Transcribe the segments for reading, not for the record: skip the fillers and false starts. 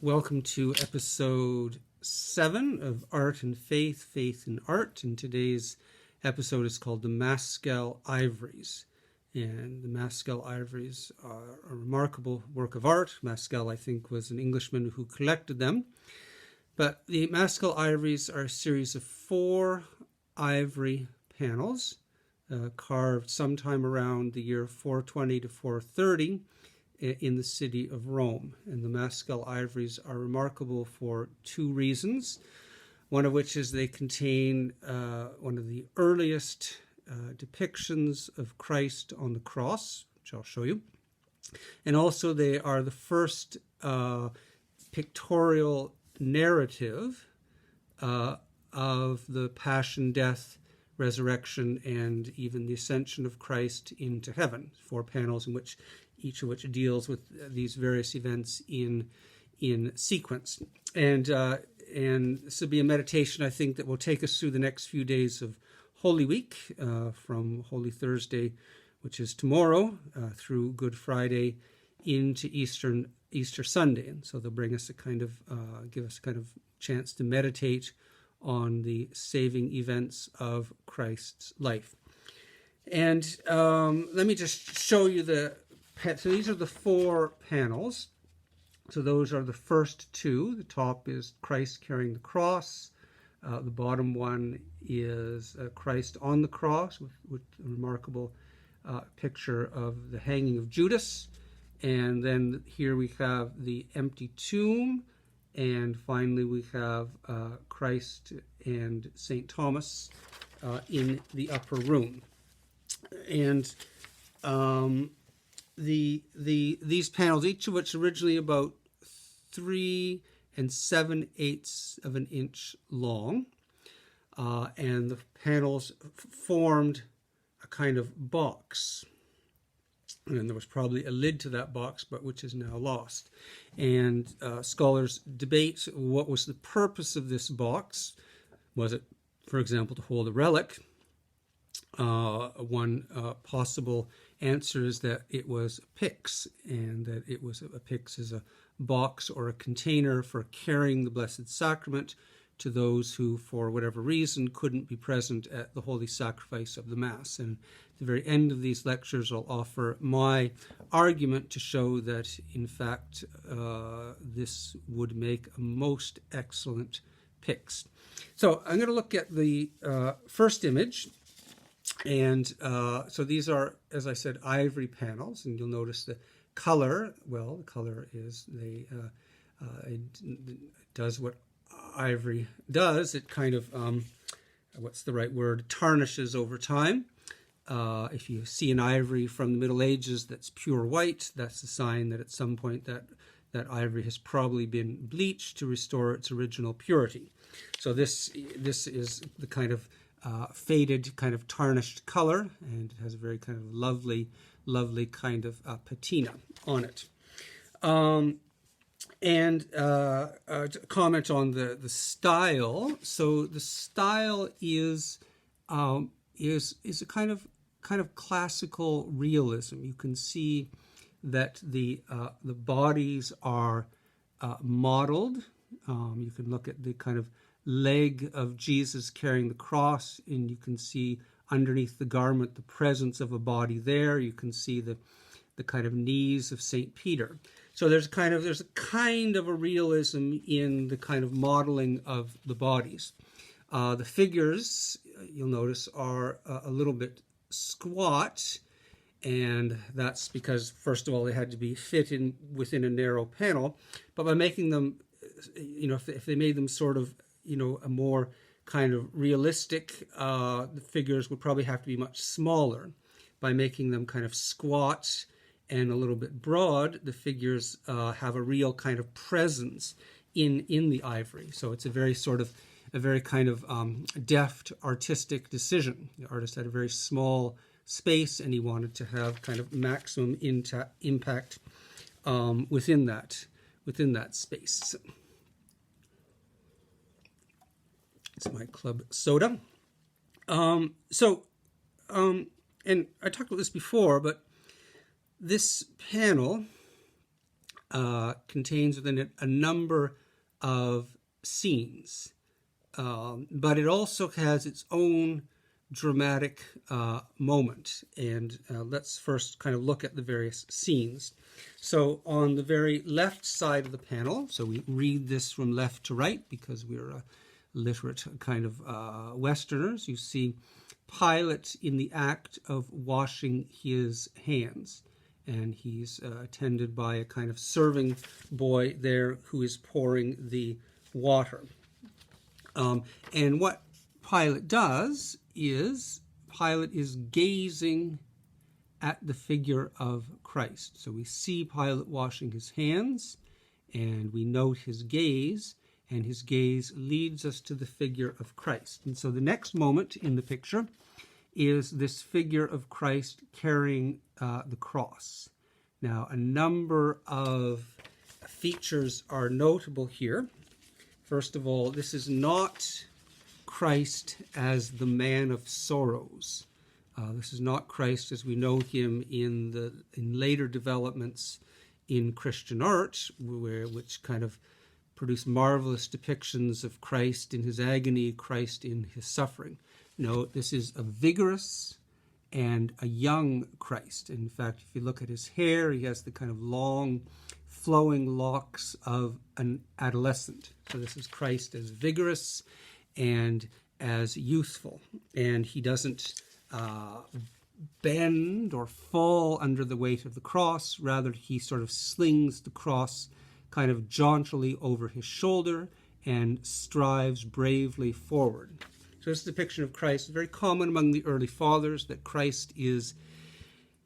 Welcome to episode 7 of Art and Faith, Faith and Art. And today's episode is called the Maskell Ivories. And the Maskell Ivories are a remarkable work of art. Maskell, I think, was an Englishman who collected them. But the Maskell Ivories are a series of 4 ivory panels carved sometime around the year 420 to 430 in the city of Rome. And the Maskell Ivories are remarkable for 2 reasons, one of which is they contain one of the earliest depictions of Christ on the cross, which I'll show you. And also they are the first pictorial narrative of the passion, death, resurrection, and even the ascension of Christ into heaven. 4 panels in which each of which deals with these various events in sequence. And this will be a meditation, I think, that will take us through the next few days of Holy Week, from Holy Thursday, which is tomorrow, through Good Friday into Easter Sunday. And so they'll bring us give us a kind of chance to meditate on the saving events of Christ's life. And let me just show you so these are the 4 panels. So those are the first 2. The top is Christ carrying the cross. The bottom one is Christ on the cross with a remarkable picture of the hanging of Judas. And then here we have the empty tomb. And finally we have Christ and St. Thomas in the upper room. And these panels, each of which originally about 3 7/8 of an inch long, and the panels formed a kind of box, and there was probably a lid to that box, but which is now lost. And scholars debate what was the purpose of this box. Was it, for example, to hold a relic? One possible answer is that it was a pyx, and that it was a pyx is a box or a container for carrying the Blessed Sacrament to those who, for whatever reason, couldn't be present at the holy sacrifice of the Mass. And at the very end of these lectures, I'll offer my argument to show that, in fact, this would make a most excellent pyx. So I'm going to look at the first image. And so these are, as I said, ivory panels, and you'll notice the color. Well, the color is it does what ivory does. It kind of, what's the right word, tarnishes over time. If you see an ivory from the Middle Ages that's pure white, that's a sign that at some point that ivory has probably been bleached to restore its original purity. So this is the kind of faded, kind of tarnished color, and it has a very kind of lovely kind of patina on it. And to comment on the style. So the style is a kind of classical realism. You can see that the bodies are modeled. You can look at the kind of leg of Jesus carrying the cross, and you can see underneath the garment the presence of a body there. You can see the kind of knees of St. Peter. So there's a kind of a realism in the kind of modeling of the bodies. The figures, you'll notice, are a little bit squat, and that's because, first of all, they had to be fit in within a narrow panel. But by making them, if they made them sort of, a more kind of realistic, the figures would probably have to be much smaller. By making them kind of squat and a little bit broad, the figures have a real kind of presence in the ivory. So it's a very kind of deft artistic decision. The artist had a very small space, and he wanted to have kind of maximum impact within that space. It's my club soda. And I talked about this before, but this panel contains within it a number of scenes, but it also has its own dramatic moment. And let's first kind of look at the various scenes. So on the very left side of the panel, so we read this from left to right because we're literate kind of Westerners, you see Pilate in the act of washing his hands. And he's attended by a kind of serving boy there who is pouring the water. And what Pilate does is Pilate is gazing at the figure of Christ. So we see Pilate washing his hands, and we note his gaze, and his gaze leads us to the figure of Christ. And so the next moment in the picture is this figure of Christ carrying the cross. Now, a number of features are notable here. First of all, this is not Christ as the man of sorrows. This is not Christ as we know him in later developments in Christian art, which kind of produce marvelous depictions of Christ in his agony, Christ in his suffering. No, this is a vigorous and a young Christ. In fact, if you look at his hair, he has the kind of long, flowing locks of an adolescent. So this is Christ as vigorous and as youthful. And he doesn't bend or fall under the weight of the cross. Rather, he sort of slings the cross kind of jauntily over his shoulder and strives bravely forward. So this depiction of Christ is very common among the early fathers, that Christ is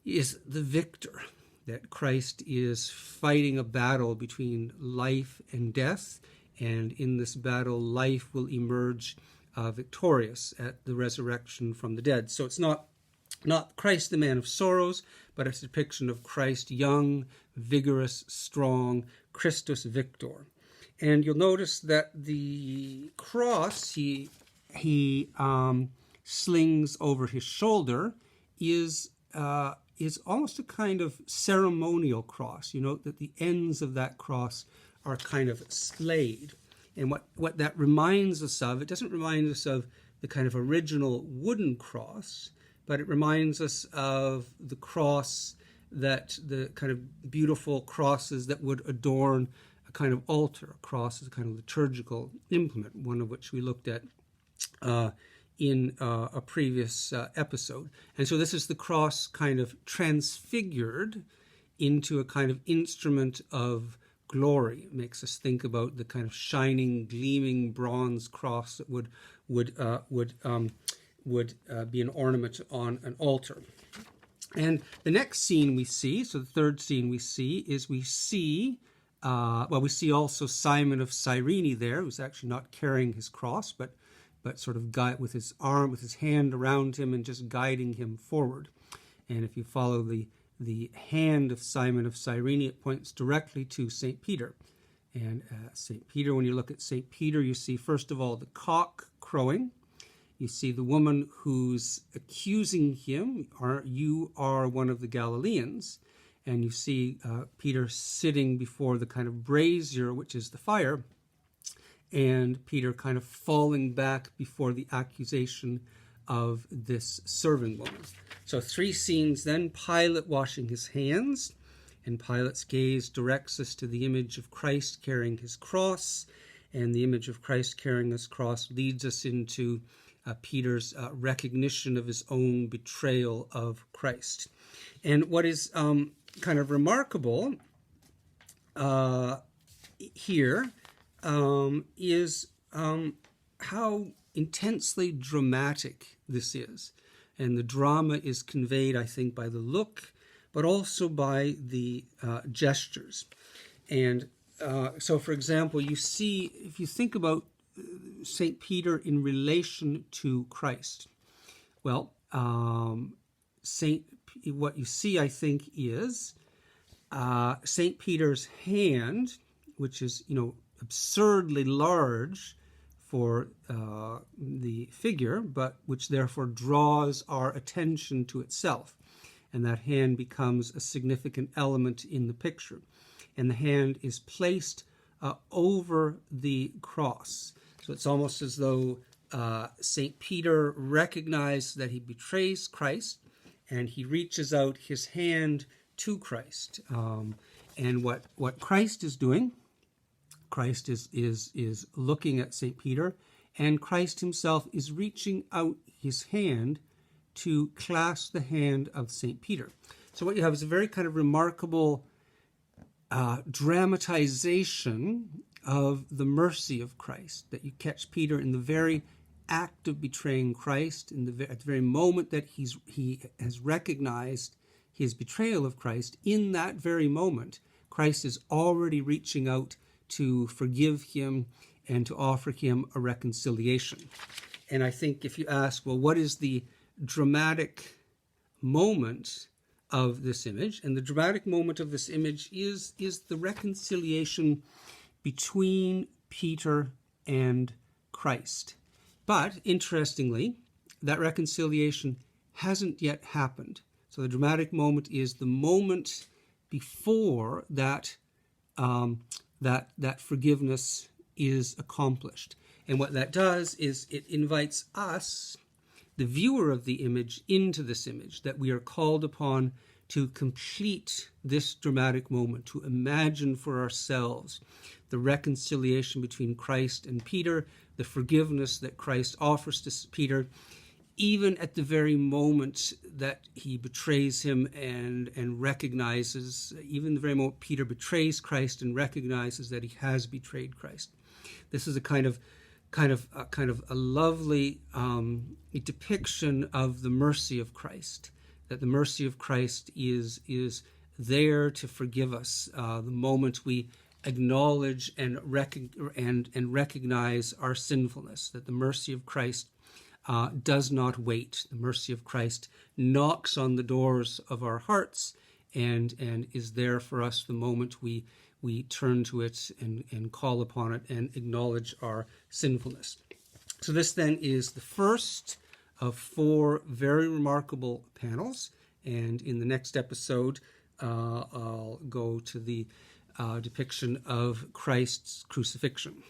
the victor, that Christ is fighting a battle between life and death, and in this battle, life will emerge victorious at the resurrection from the dead. So it's not Christ the man of sorrows, but it's a depiction of Christ young, vigorous, strong, Christus victor. And you'll notice that the cross he slings over his shoulder is almost a kind of ceremonial cross. You note that the ends of that cross are kind of splayed. And what that reminds us of, it doesn't remind us of the kind of original wooden cross, but it reminds us of the cross, that the kind of beautiful crosses that would adorn a kind of altar. A cross is a kind of liturgical implement, one of which we looked at in a previous episode. And so this is the cross kind of transfigured into a kind of instrument of glory. It makes us think about the kind of shining, gleaming bronze cross that would be an ornament on an altar. And the next scene we see, so the third scene we see, is we see also Simon of Cyrene there, who's actually not carrying his cross, but sort of with his hand around him and just guiding him forward. And if you follow the hand of Simon of Cyrene, it points directly to St. Peter. And St. Peter, when you look at St. Peter, you see, first of all, the cock crowing. You see the woman who's accusing him, you are one of the Galileans. And you see Peter sitting before the kind of brazier, which is the fire, and Peter kind of falling back before the accusation of this serving woman. So three scenes then: Pilate washing his hands, and Pilate's gaze directs us to the image of Christ carrying his cross, and the image of Christ carrying his cross leads us into Peter's recognition of his own betrayal of Christ. And what is kind of remarkable here is how intensely dramatic this is. And the drama is conveyed, I think, by the look, but also by the gestures. And so, for example, you see, if you think about St. Peter in relation to Christ, well, what you see, I think, is St. Peter's hand, which is, absurdly large for the figure, but which therefore draws our attention to itself. And that hand becomes a significant element in the picture. and the hand is placed over the cross. So it's almost as though St. Peter recognized that he betrays Christ, and he reaches out his hand to Christ. And what Christ is doing, Christ is looking at St. Peter, and Christ himself is reaching out his hand to clasp the hand of St. Peter. So what you have is a very kind of remarkable dramatization of the mercy of Christ, that you catch Peter in the very act of betraying Christ, at the very moment that he has recognized his betrayal of Christ. In that very moment, Christ is already reaching out to forgive him and to offer him a reconciliation. And I think if you ask, well, what is the dramatic moment of this image? And the dramatic moment of this image is the reconciliation between Peter and Christ. But interestingly, that reconciliation hasn't yet happened. So the dramatic moment is the moment before that forgiveness is accomplished. And what that does is it invites us, the viewer of the image, into this image, that we are called upon to complete this dramatic moment, to imagine for ourselves the reconciliation between Christ and Peter, the forgiveness that Christ offers to Peter, even at the very moment that he betrays him and recognizes, even the very moment Peter betrays Christ and recognizes that he has betrayed Christ. This is a kind of a lovely depiction of the mercy of Christ, that the mercy of Christ is there to forgive us the moment we acknowledge and recognize our sinfulness, that the mercy of Christ does not wait. The mercy of Christ knocks on the doors of our hearts and is there for us the moment we turn to it and call upon it and acknowledge our sinfulness. So this then is the first of 4 very remarkable panels, and in the next episode I'll go to the depiction of Christ's crucifixion.